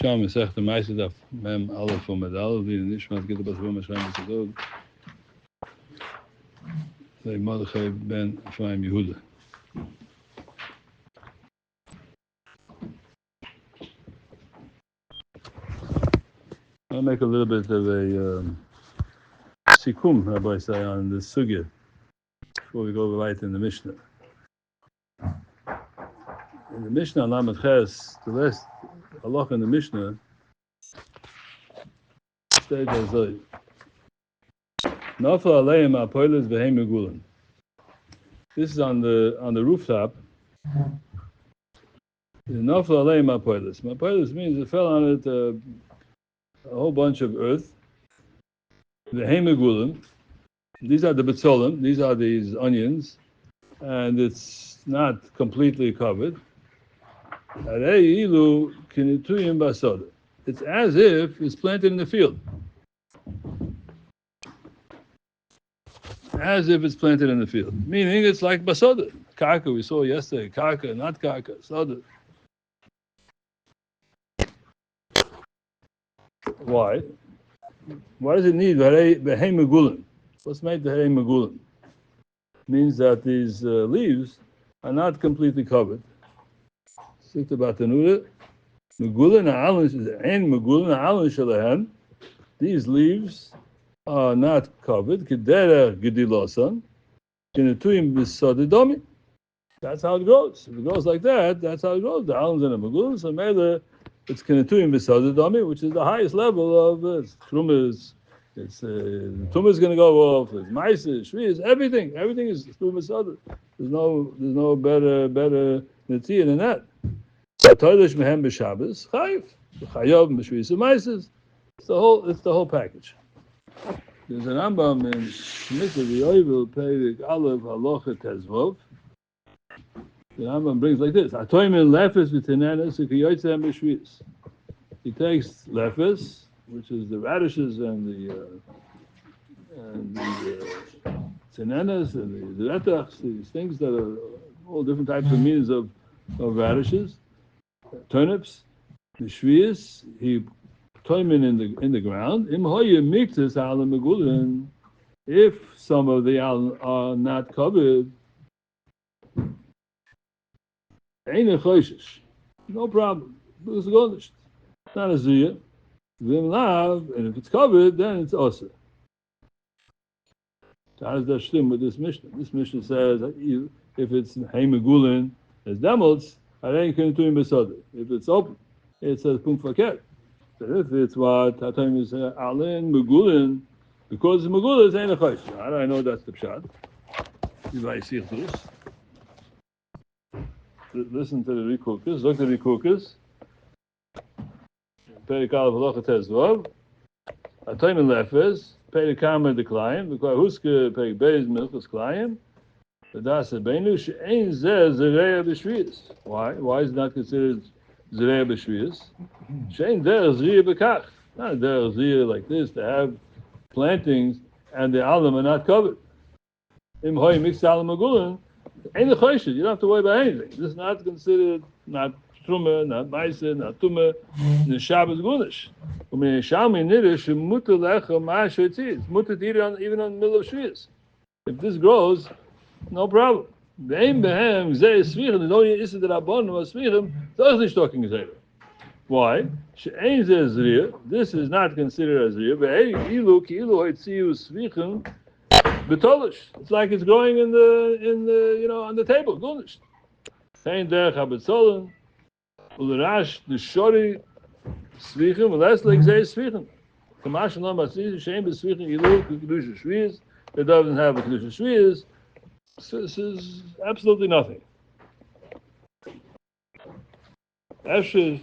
Sham Mesech the Ma'aseh Mem Aleph Medal the Nishmat Gita Basrum Hashem B'Sadog the Mordechai ben Ephraim Yehuda. I'll make a little bit of a sikum, Rabbi say, on the sugya before we go right in the Mishnah. In the Mishnah, Lamed Ches, the last halach in the Mishnah states as though Nafla aleim ha'poilus v'heim megulim. This is on the rooftop. Nafla aleim ha'poilus. Ha'poilus means it fell on it a whole bunch of earth. V'heim megulim. These are the betzolim. These are these onions, and it's not completely covered. It's as if it's planted in the field. As if it's planted in the field. Meaning it's like basoda. Karka, we saw yesterday. Karka, not karka. Soda. Why? Why does it need behem megulim? What's made the behem megulim? Means that these leaves are not completely covered. These leaves are not covered. That's how it grows. If it goes like that, that's how it grows. The almonds and the magulin. So maybe it's kinetuyim b'sadidami, which is the highest level of trumas. It's tumah is going to go off. It's ma'aser, shvius, everything. Everything is through b'sadid. There's no better netzia than that. It's the whole package. There's an Rambam in Shemitah V'Yovel Perek Aleph Halacha Tezvov. The Rambam brings like this: Atoimin lefes v'tenenes u'kiyotzem b'shvius. He takes lefes, which is the radishes and the tenenes and the retachs, these things that are all different types of means of radishes. Turnips, the shvius, he toimin in the ground. Im hoye miktas ala megulin. If some of the alum are not covered, ain't a choishish. No problem. It's not a ziyah. Vim lav, and if it's covered, then it's also. So how does that stem with this Mishnah? This Mishnah says that if it's hey megulin, as demots, if it's open, it says punk faket. So if it's what Tatam is alin megulin, because the megulin is ain't a chaysh. How do I know that's the pshat? Listen to the rikukas. Look at the rikukas. Perikal v'locha tezvav. Tatam lefes. Perikam decline. Because huske perik beis milchus klayim. Why is it not considered Zerei B'Shviyas? Shein der Zriya B'Kach. Not der Zriya like this, to have plantings and the alum are not covered. Im Hoy mixed alum magulin, ain't the Choshid. You don't have to worry about anything. This is not considered, not Truma, not Ma'aser, not Tumah, the Shabbos Gunish. I mean, Shalmi Nidish, Mutter Lecha Ma'asher Tzitz. It's mutter to eat it even on the middle of Shviyas. If this grows, no problem. The aim behem zeh svichim. The only issue that Rabbanon was svichim. Those are talking zeh. Why? She'ain zeh zriya. This is not considered as zriya. But ilu ki ilu hoitziu svichim betolish. It's like it's growing in the on the table. Gunish. She'ain derech habetzolim ulerash neshori svichim less like zeh svichim. Kamash no matzis she'ain besvichim ilu kedusha shvius. It doesn't have a kedusha shvius. This is absolutely nothing. After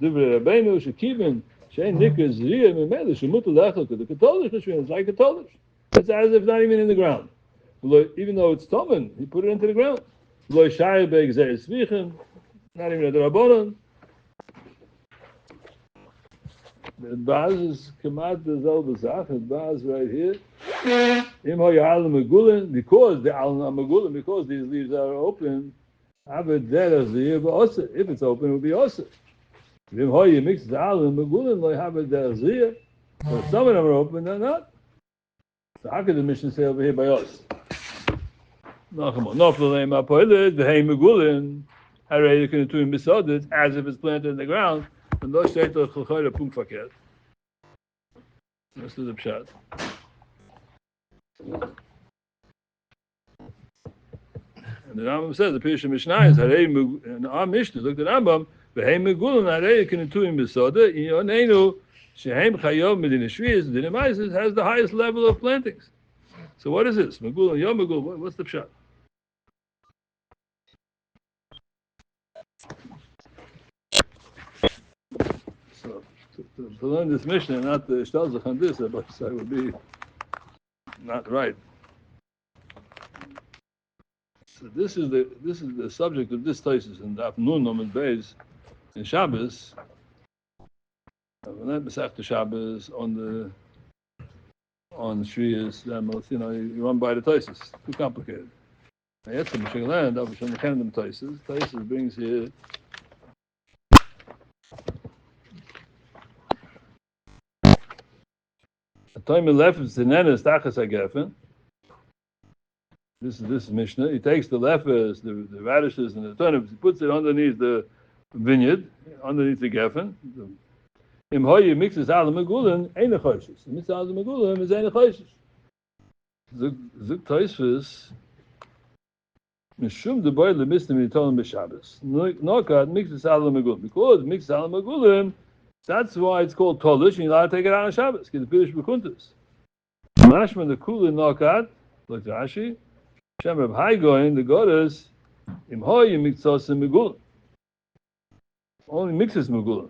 divrei Rabbeinu shekivin shein nikah zriyah memela shemutar lechel to the Catholic shvius. It's like Catholic. It's as if not even in the ground. Even though it's tomen, he put it into the ground. Lo shayeh be'gzei svichim, not even at the Rabbanon. The Baz is kamat the zelbe zach. The Baz right here. Because the alum magulin, because these leaves are open, if it's open, it will be also. Vim hoye mixes alim megulin lo have der zir. But some of them are open, they're not. So how could the mission say over here by us? No, come on. No, flame apoiled the hay megulin. Harry you can do in besoded as if it's planted in the ground. And those say to chulchayla pum faket. This is the pshat. And the Rambam says the Pirush Mishnah is Harei and our Mishnah looked at Rambam. V'hei megulin Harei you can do in besoded. Yonenu shehem chayov medin shvius. The Dinamizes has the highest level of plantings. So what is this? Megulin yom megul. What's the pshat? So to learn this Mishnah, not the Shtalzach on this, but it would be not right. So this is the subject of this thesis in the afternoon Nomen Beis in Shabbos. After Shabbos on Shriyas, you run by the thesis. Too complicated. Yet the Michigan land, after the Canaan thesis brings here. A time left is the nenes tachas hagefen. This is Mishnah. He takes the lefes, the radishes, and the turnips. He puts it underneath the vineyard, underneath the gefen. Im hoye mixes al megulin ein choishes. Mixes al megulin is ein choishes. Zuk toisves mishum de boy le misnim yitolim b'Shabbos. Nokat mixes al megulin because mixes al megulin. That's why it's called tolish, and you're allowed to take it out on Shabbos. Because the Pirush b'kuntus. Mashman the kulin nokat like Rashi. Shem Reb Haigoin the goddess im hoye mixos megulin. Only mixes megulin.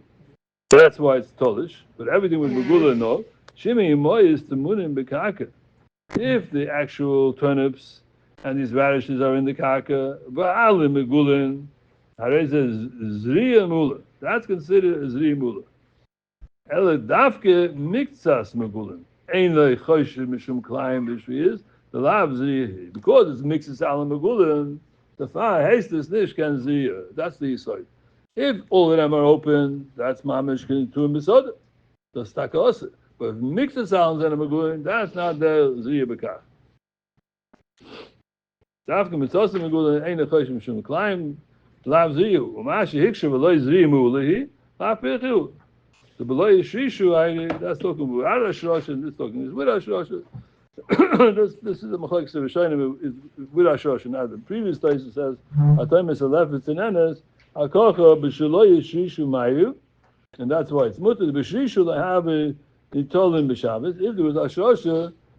So that's why it's tolish. But everything with megulin no. Shimi imoy is temunim b'karka. If the actual turnips and these radishes are in the karka, va'alim megulin, harei says zriya mula. That's considered a zriya mula. Ele dafke miktsas megulin. Ein lo chosh mishum klayim b'shviyis. The lav zriya. Because it's mixes alim megulin, the fire hastes nish can zriya. That's the yisoid. If all of them are open, that's mamish can tu misoda. The stakos. But if mixes alim and megulin, that's not the zriya b'kach. Dafke mitzos megulin ein lo chosh mishum klayim. Lav ziyu, umashi hikshu v'loy zriya mu'ulahi, lav pirchu. The beloy shrishu, that's talking about Arash Rosh, and this talking is with Arash Rosh. This is the Machlokes of Rishonim is with Arash Rosh. Now the previous thesis says, Atam is a lefetz in enes, Akocha b'sheloy shrishu mayu, and that's why it's mutter. B'shrishu they have a tolim b'Shabbos. If there was Arash Rosh,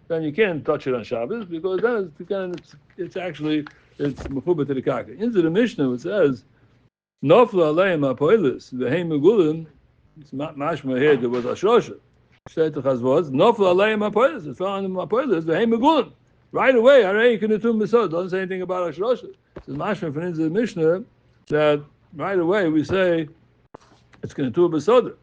then you can't touch it on Shabbos because then it's actually mechuba to the karka. Into the Mishnah it says, Nofla aleim hapoilis v'hei megulim. It's mashma here. There was a shosha. Shteitachas was Nofla aleim hapoilis. It fell on the hapoilis v'hei megulim. Right away, Harei K'netum B'Sod doesn't say anything about a shosha. It says mashma from into the Mishnah that right away we say it's K'netum B'Sod.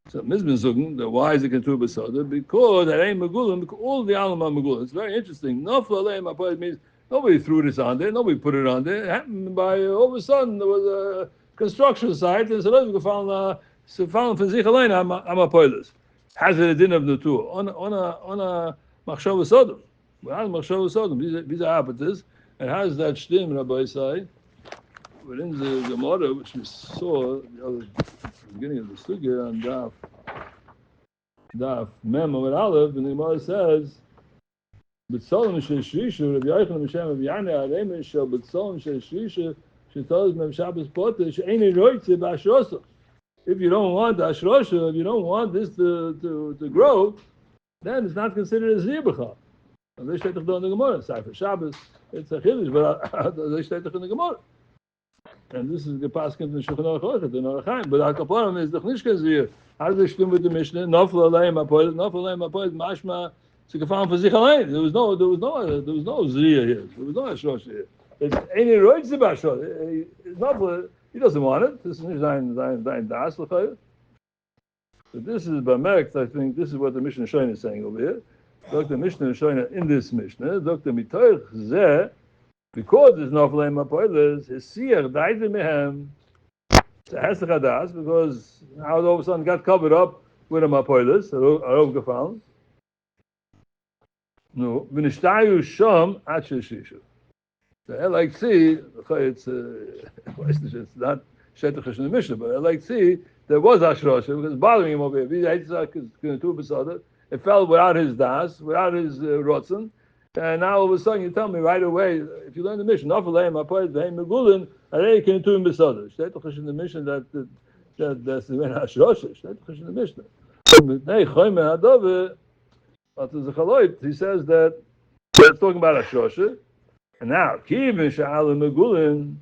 So Mizman Zugen, why is it K'netum B'Sod? Because Harei megulim, because all the alim are megulim. It's very interesting. Nofla aleim hapoilis means nobody threw this on there. Nobody put it on there. It happened by all of a sudden there was a construction site, and so we can find from sich allein am apoilis. Has it a din of natur on a machshava sodom? Well, machshava sodom. These are apatis. And has that shtim Rabbi say within the Gemara, which we saw the beginning of the sugya on daf mem with aleph, and the Gemara says, "B'tzolim she'shrishu Rabbi Yochanan Mishem of Yana Areim shel b'tzolim she'shrishu." If you don't want ashrosha, if you don't want this to grow, then it's not considered a zibachah. They state in the Gemara. Sefer Shabbos, it's a chiddush, but they state in the Gemara. And this is the pasuk in the Shulchan Aruch, the Norachaim. But Akaparam is the Chnishka Zir. How does they stem with the Mishnah? Nofla aleim hapoilis, nofla aleim hapoilis, mashma. So gefallen for sich allein. There was no zriya here. There was no ashrosha here. It's any roids about it's not. He doesn't want it. This is Zayin Das. So this is Bamerkt. I think this is what the Mishnah Shoyna is saying over here. Dr. Mishnah Shoyna in this Mishnah, Dr. Mitoich Zeh, because there's no flame up oilers, his seer died in mehem. So Hesach Hadas, because now all of a sudden got covered up with a Mapoilis, aufgefallen. No, v'nishtayu sham atche shishu. The LXC, it's not Shetach in the Mishnah, but LXC, there was Ashrosha, because it's bothering him over here. It fell without his das, without his rotzen, and now all of a sudden you tell me right away, if you learn the Mishnah, Shetach in the Mishnah, that's the Ashrosha, Shetach in the Mishnah. But there's a chaloit, he says that it's talking about Ashrosha, and now, Kivin Sha'alim Megulin,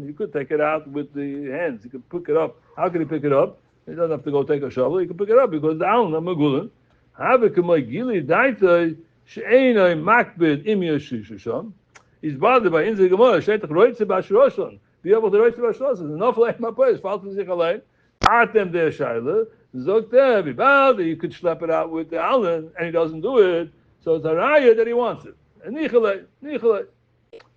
you could take it out with the hands. You could pick it up. How can he pick it up? He doesn't have to go take a shovel. He can pick it up because the Alan Megulin. He's bothered by Inzi Gemara. Shetach Roitze Bashroshon. Be able to Roitze Bashroshon. Enough like my place. Falten sich allein. Atem der Shaila. Zokter Vivaldi. You could slap it out with the Alan, and he doesn't do it. So it's a raya that he wants it. And Nichalei.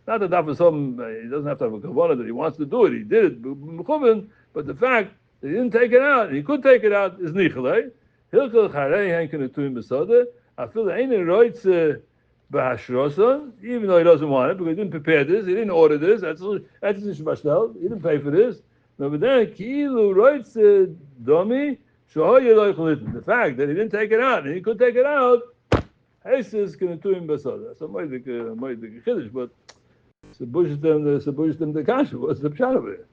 Not that for some, he doesn't have to have a kavanah that he wants to do it. He did it, but the fact that he didn't take it out, and he could take it out, is Nichalei. Hilchel Charei Henken Etuim Besode. I feel that ain't Roitze Bahashroson, even though he doesn't want it, because he didn't prepare this, he didn't order this, that's Shmashtel, he didn't pay for this. No, but then, Kilu Roitze Domi, the fact that he didn't take it out, and he could take it out, Heises can do him besoda. So might the chiddush, but it's a bush them the kasha. What's the pshat of it?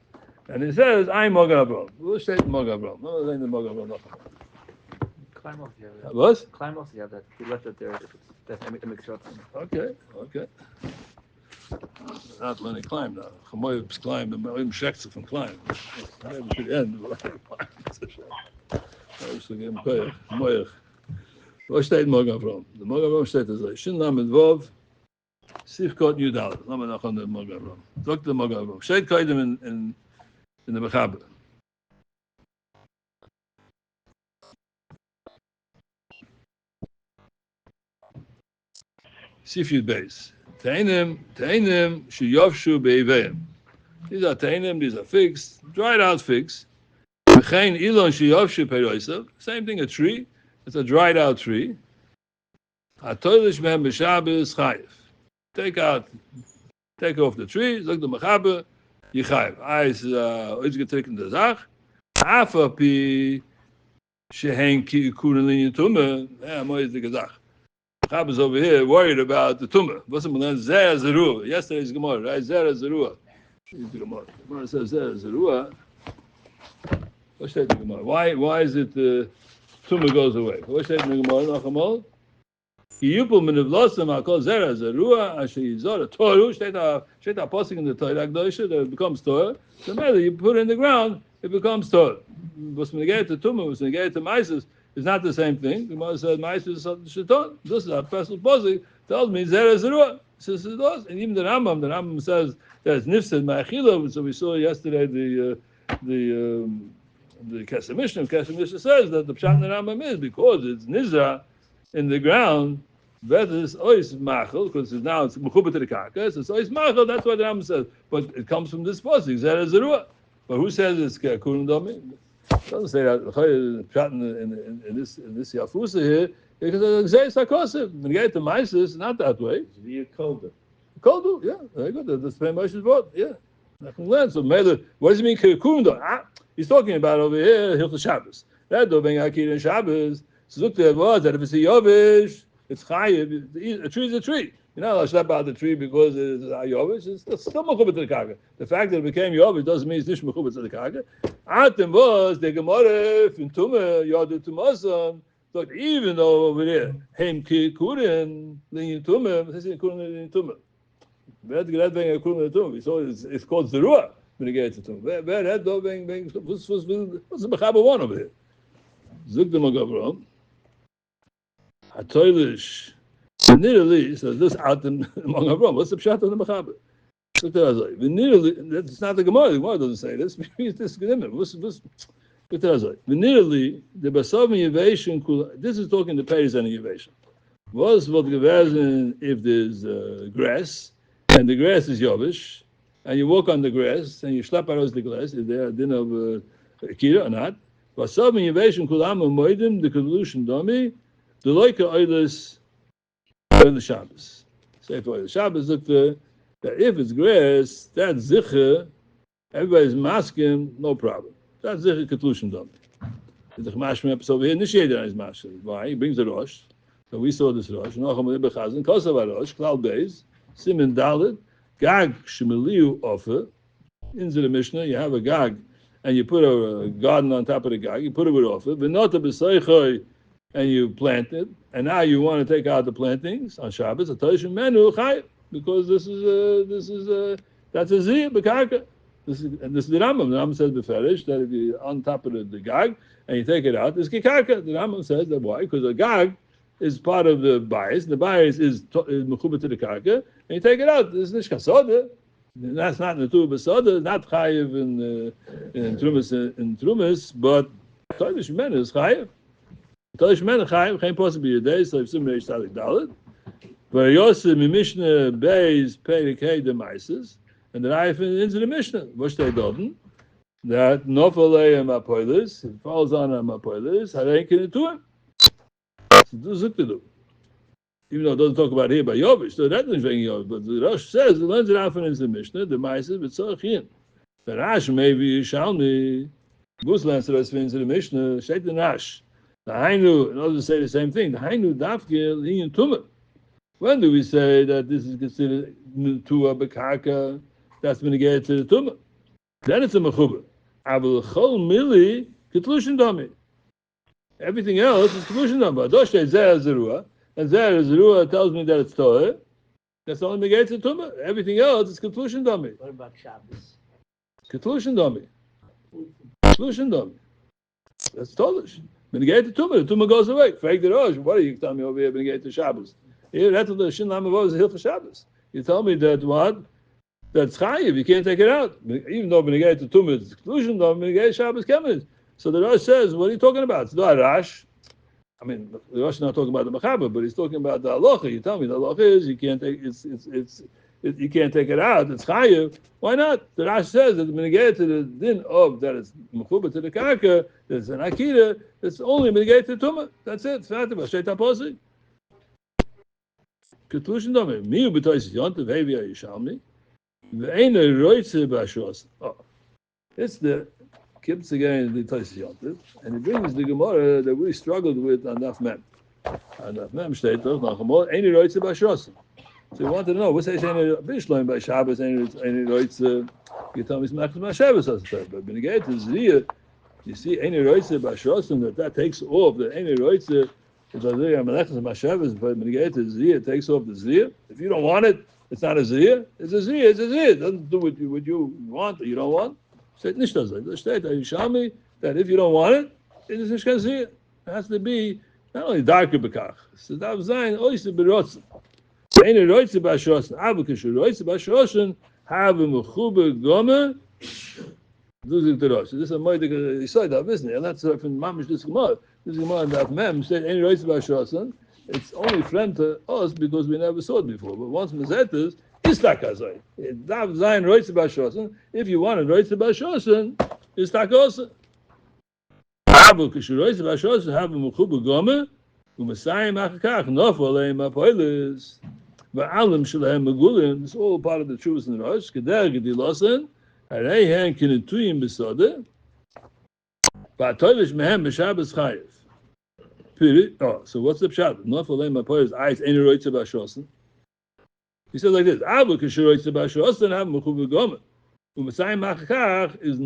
And he says, "I'm Mogan Abram." We'll say Mogan Abram. No, it ain't the Mogan Abram. Climb off the other. What? Climb off the other. He left it there. That's a mixture. Okay. Not letting it climb now. Chamoyev's climb. The Malim Sheksa from climb. Never could end. I used to give him Moyech. Was steht Mogan Avram? The Mogan Avram steht as Shin Lamed Vov, Sifkot Yudal. Lamed Nachon the Mogan Avram. Talk to the Mogan Avram. Steht Kaidem in the Mechaber. Sif Yud Beis. Teinim Sheyovshu Be'iveim. These are Teinim, these are figs, dried out figs. V'chein Ilon Sheyovshu Peiroisav. Same thing, a tree. It's a dried out tree. Atoilish mehem b'Shabbos chayiv. Take off the tree. Look the mechaber. Yichayiv. Is getrunken der Zach. Afa pi shehen ki kuren linyan tumah. Yeah, mo is the gezach. Mechaber's over here worried about the tumah. What's it mean? Zer zerua. Yesterday's Gemara, right? Zer zerua. The Gemara says Zer zerua. What's that the Gemara? Why is it? Tumah goes away. What's that in the Gemara? Nachamol? Yipul min avlosam akol zera zerua asher yizor toru. State posting in the Torah Akdosha that it becomes Torah. So matter you put it in the ground, it becomes Torah. What's negated to Tumah, what's negated to Maisus is not the same thing. The Gemara says Maisus is Shaitan. This is our personal posting. Tells me zera zerua. Says it does. And even the Rambam says that it's nifsed ma'achila. So we saw yesterday the Kesef Mishnah. Kesef Mishnah says that the pshat in the Rambam is because it's nizra in the ground. That is ois machel because now it's mechubah to the karka. So it's ois machel. That's what the Rambam says. But it comes from this pasuk. Zera zerua. But who says it's kurim domi? It doesn't say that pshat in this yafusa here because it's sakosif. When you get to Maisus, it's not that way. It's colder. Koldu, yeah, very good. The same Moshe's word, yeah. So, what does it mean? He's talking about over here Hilchos Shabbos. That do ben Akir and Shabbos. So look there was that if it's a Yovish, it's Chayiv. A tree is a tree. You're not allowed to slap out the tree because it's a Yovish. It's still Mechubah to the Kaga. The fact that it became Yovish doesn't mean it's not Mechubah to the Kaga. Atem was the Gemara in Tumah Yodu Tumason. Look, even though over there, Heim Ki Kurin Linyan Tumah, this is Kurin Linyan Tumah. So it's called Zerua when you get to Tumah. What's the Mechaber one over here? Zug the Magavram. Hatoilish. Nearly, so this out in Magavram. What's the pshat on the Mechaber? That's not the Gemara. The Gemara doesn't say this. Maybe it's this Gemara. Nearly, the Basav Yevation. This is talking the Paris and Yevation. Was what gewesen if there's grass. And the grass is Yovish, and you walk on the grass, and you slap out the grass, is there a din of Akira or not? Vasav Yeveshim Kulam Moedim, the Kedushin Domi, the Loika Oilis Oil Shabbos. Say for Oil Shabbos, look that if it's grass, that's Zicher, everybody's masking, no problem. That's Zicher Kedushin Domi. The Chmashim episode over here initiated on his Mashal. Why? He brings the Rosh. So we saw this Rosh. Nocham Bechazin, Kosav Rosh, Klal Beis, Simen Dalet, Gag Shemeliu Offer. Into the Mishnah, you have a Gag, and you put a garden on top of the Gag, you put it with Offer, V'nota B'Seichoi, and you plant it, and now you want to take out the plantings on Shabbos, Atoshim Menu Chai, because that's a Ziyah B'Karka. This is the Rambam. The Rambam says beferish that if you're on top of the Gag and you take it out, it's Kikarka. The Rambam says that why? Because the Gag is part of the bias. The bias is mechubat to the karka, and you take it out. This is nishkasoda. That's not netu b'soda. Not chayiv in trumas, but toidish men is chayiv. Toidish men chayiv. Can't possibly be a day. So if somebody started dalit, but Yosef Mishnah Beis Perikei the Mises, and the knife into the Mishnah. What they done? That nofalei mapoilis. It falls on a mapoilis. Harei can to him. Even though it doesn't talk about here by Yovish, so that doesn't bring Yovish. But the Rosh says, it learns it out from the Mishnah, the Mises, but so chin. The Rash, maybe Yishalmi, Gus learns the rest of the Mishnah, Shet the Rash. The Hainu, in order to say the same thing, the Hainu Dafgil, Hinyan Tumah. When do we say that this is considered Tua Bekarka, that's been negated to the Tumah? Then it's a Mechuba. Abel Chol Mili, Ketlushin Dami. Everything else is Kedushin Dami. Adoshe Zer Zerua, and Zer Zerua tells me that it's Torah. That's only negates the Tumah. Everything else is Ketlushin Dami. What about Shabbos? Ketlushin Dami. Ketlushin Dami. That's Tolish. Negate the Tumah goes away. Fake the Rosh. What are you telling me over here? Negate the Shabbos. Here, that's what the Shin Lamavot is a hill for Shabbos. You tell me that what? That's Chayiv. You can't take it out. Even though negate the Tumah is Ketlushin Dami, negate Shabbos Kemet. So the Rosh says, what are you talking about? It's not Rash. I mean, the Rosh is not talking about the Mechaber, but he's talking about the Halacha. You tell me the Halacha is you can't take you can't take it out. It's Chayiv. Why not? The Rosh says that when you get to the din of that it's Mechuba to the Karka, there's an Akira, it's only when you get to the Tumah. That's it. It's not about Shaitan Posi. Ketlushin Domi. Miu b'toisis yontav hevi Yishalmi. Ve'ena roitze b'ashos. Oh, it's the Kibbutz again the Tosis Yontiv, and he brings the Gemara that we struggled with on Daf Mem. On Daf Mem steht doch nach Gemara, Eini Roitze B'Shosim. So we wanted to know, what says Eini Bishloim by Shabbos, Eini Roitze, you tell me it's Machas Ma'Shabbos, but when you get to Zriya, you see Eini Roitze B'Shosim, that takes off, the Eini Roitze, it's a Zriya, Machas Ma'Shabbos, but when you get to Zriya, it takes off the Zriya. If you don't want it, it's not a Zriya, it's a Zriya, it's a Zriya. It doesn't do what you want or you don't want. Steht nicht das. Das steht, Yishalmi, that if you don't want it, it is nicht kein Ziyah. It has to be not only darker bekach. So that was sein, oise berotzen. Eine roitze b'ashosen, aber kishu roitze b'ashosen, have mechube gome, du sich der Rosh. This is a moidig, you saw that, isn't it? And that's from Mamish this Gemara. This Gemara in that Mem said, eine roitze b'ashosen, it's only friend to us because we never saw it before. But once Mezetas, if you want to roitze b'ashosen, it's takosa. Aber kishu roitze b'ashosen have a mechuba gome u'masayim achakach nofo leim apoilis va'alim shalehem megulin. It's all part of the truth in the Rosh. Keder gedilosen harei kinetuyim b'sode va'atoilish mehem b'shabbos chayiv. Oh, so what's the pshat? Nofo leim apoilis ayis ein roitze b'ashosen. He says like this: Abu Kishuroitze B'Ashosen have Mechuba Gomer. U'Masayim Machakach is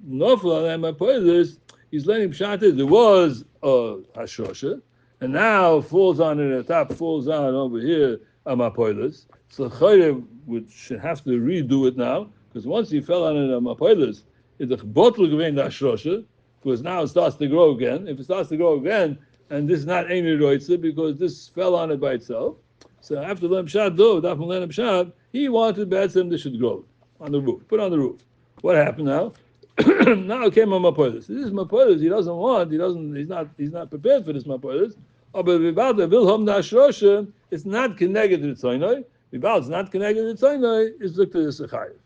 nofla apoilis. He's letting pshat is there was a Hashosha, and now falls on in the top, falls on over here a mapoilis. So Chayre should have to redo it now, because once he fell on it a mapoilis, it's a bottle gewinnt Hashosha, because now it starts to grow again. If it starts to grow again, and this is not Eini Roitze, because this fell on it by itself. So after Lam Shad Do, after Lam Shad, he wanted Batsim they should grow on the roof, put on the roof. What happened now? Now it came on Mapoilis. This is Mapoilis, he's not prepared for this Mapoilis. Oh, but Vibal the Wilhelm Nashrosha, it's not connected to the Tzoynoi. Vibal is not connected to the Tzoynoi, it's looked at the Sechayev.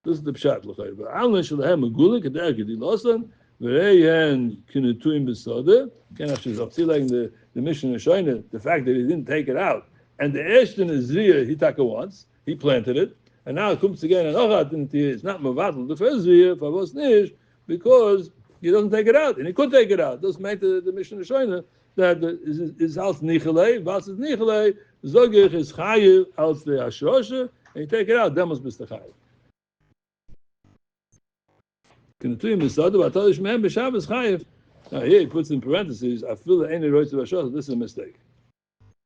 This is the pshat l'chayr. But allen shalahem megulik kader gedilosan v'reihen kinetuim b'soda. Can actually like the mission of Shoina, the fact that he didn't take it out, and the Eshton is Zriya he took it once, he planted it, and now it comes again and it's not mavatal the first Zriya favos nish because he doesn't take it out, and he could take it out. Doesn't make the mission of Shoina that is als nichelei, vas is nichelei, zogich is chayiv als the ashrosha, and you take it out, that must be the chayiv. Kinetuim b'soda v'atolish mehem b'shabbos chayiv. Now here he puts in parentheses, I feel that any roitz b'ashos, this is a mistake.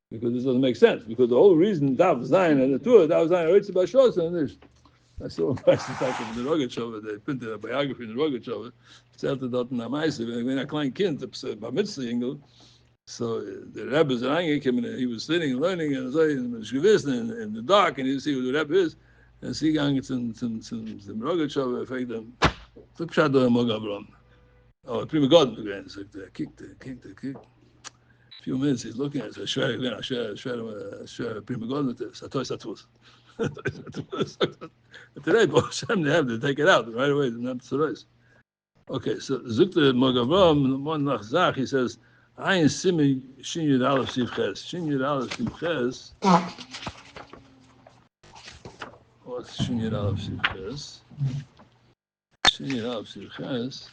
Because this doesn't make sense. Because the whole reason Dav Zayin and the Torah, Dav Zayin roitz b'ashos, and this. I saw a nice type of the Rogatchover, they printed a biography in the Rogatchover, erzählte dort in Amaise, wenn ein klein Kind, bei Mitzvah, so the Rebbe is reingekommen, he was sitting and learning, and so in the dark, and you see who the Rebbe is, and sie gegangen zum Rogatchover, fragt ihm, so pshat do Mog Avram. Oh, prima God again. So kicked. A few minutes he's looking at it. Shver prima God with this. Satus. Today, Hashem, they have to take it out right away. Not Satus. Okay, so Zukta Mogavram, one nachzach, he says, Ayin Simi Shin Yud Aleph Siv Ches. Shin Yud Aleph Siv Ches. What's Shin Yud Aleph Siv Ches? Shin Yud Aleph Siv Ches.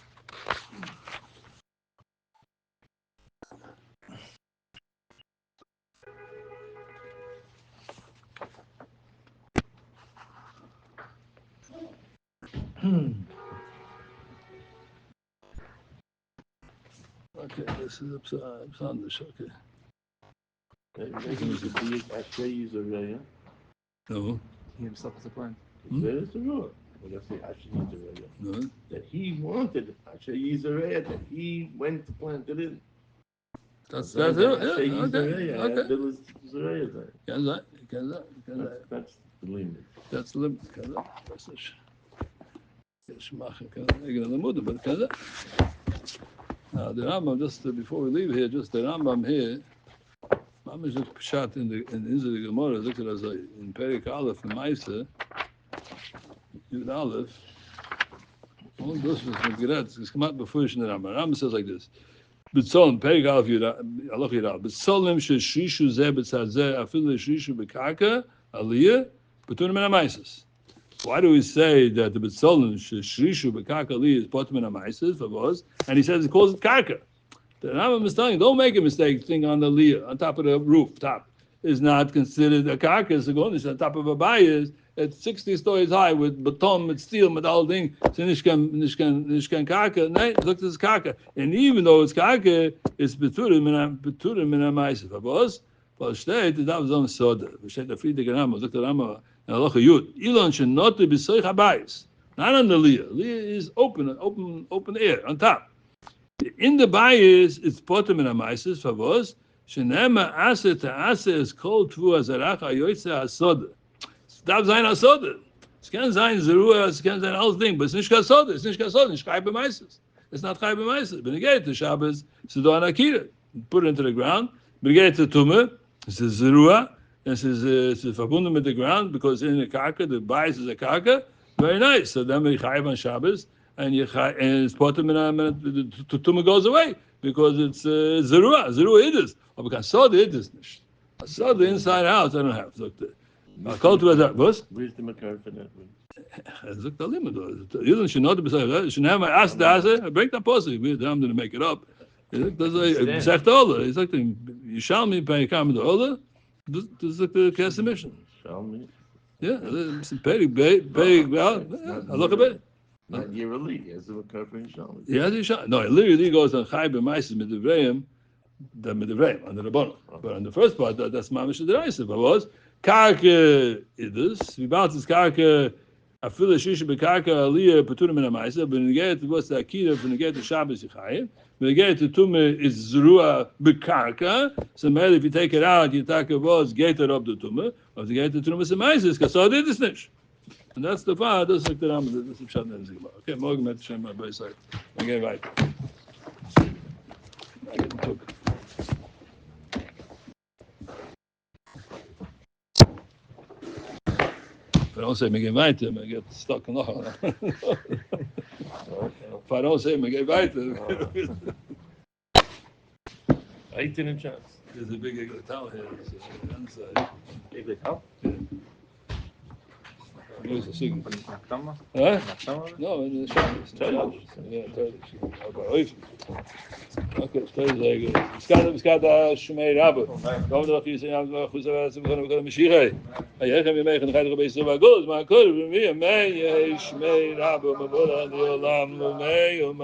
Okay, this is Psandish, okay. No. He himself is a plant. That's the rule. When I say Asher No. that he wanted Asher Yizareh, that he went to plant it in. That's it. Yeah, okay. That's the limit. That's the limit. That's the now the Rambam, just before we leave here, just the Rambam here, Rambam is just shot in the Gemara, look at us in Perik Aleph and Maisa, Yud Aleph, all this was Megret, it's come out before in the Rambam. Rambam says like this, B'tzolim, Perik Aleph Yud Aleph, B'tzolim sheshishu zeh b'tzazeh, afilu sheshishu b'karka, aliyah, b'tunim en ha-maisas. Why do we say that the B'tzolim sheshishu b'karka aliyah is b'tunim en ha-maisas, for was, and he says he calls it karka. The Rambam is telling you, don't make a mistake, thing on the aliyah, on top of the roof, top, is not considered a karka, it's on top of a bayis, it's 60 stories high with beton, with steel, with all thing. So nishkan karka. No, look, this is karka. And even though it's karka, it's beturim in a ma'aseh. V'bos, v'shtei t'dav zom soda. V'shtei t'fridik Rambam. Look at Rambam. And halacha yud. Ilon shenotu b'soich habayis. Not on the liyah. Liyah is open air on top. In the bayis, it's potem in a ma'aseh. V'bos, shenema aseh ta'aseh is called tvu azaracha yoytze hasoda. Dav zayin hasoda. Es kann sein zerua, es kann sein alles Ding, but it's nicht hasoda. It's nicht hasoda. It's chai b'maises. It's not chai b'maises. When you get to Shabbos, it's do an akira. Put it into the ground. When you get to Tumah, it's a zerua. It's verbunden with the ground because in the karka, the bias is a karka. Very nice. So then we chai on Shabbos, and it's potem the Tumah goes away because it's zerua. Zerua it is. Or because soda it is nicht. Soda inside out, I don't have. Look there. Where's the makar for that one? Look, the limit. You should not be saying. Should have my ask the break that pussy. We don't to make it up. Does a sagt Ola? He's like Yushalmi pay come to Ola. This is the cast mission. Yushalmi. Yeah, it's very big. Well, I look a bit. Not yearly. He has a makar for Yushalmi. Yeah, Yushalmi. No, literally goes on Chai b'maises with the Vrayim, the Midivrayim under the bottom. But on the first part, that's Mamish the Raisa. But was. Karka idus. We bounce this karka. Afilu shisha bekarka aliyah peturim in a ma'aseh. But when you get to what's the akira? When you get to Shabbos yichayim. When you get to tumah, it's zerua bekarka. So maybe if you take it out, you take it was gated up the tumah. Or if you get to tumah, it's a ma'aseh. Because so did this nish. And that's the part. That's like the Rambam. This is Pshat and Zigma. Okay, morgen met Shem my boy side. Okay, right. But don't say me get weiter, I get stuck in the If I don't say me get weiter, 18 chance. there's a big Egletau here. So inside. Egletau? Here's the signal. Nachtama? Huh? Nachtama? No, in the Shabbos. Yeah, Turkish. Okay, Thursday. Es got Shmei Rabbe. Warum doch hier sind wir können Mashiach. Ich habe mir mehr gerade bei so gut, mal gut, mir Shmei Rabbe, mir wurde die Olam, mir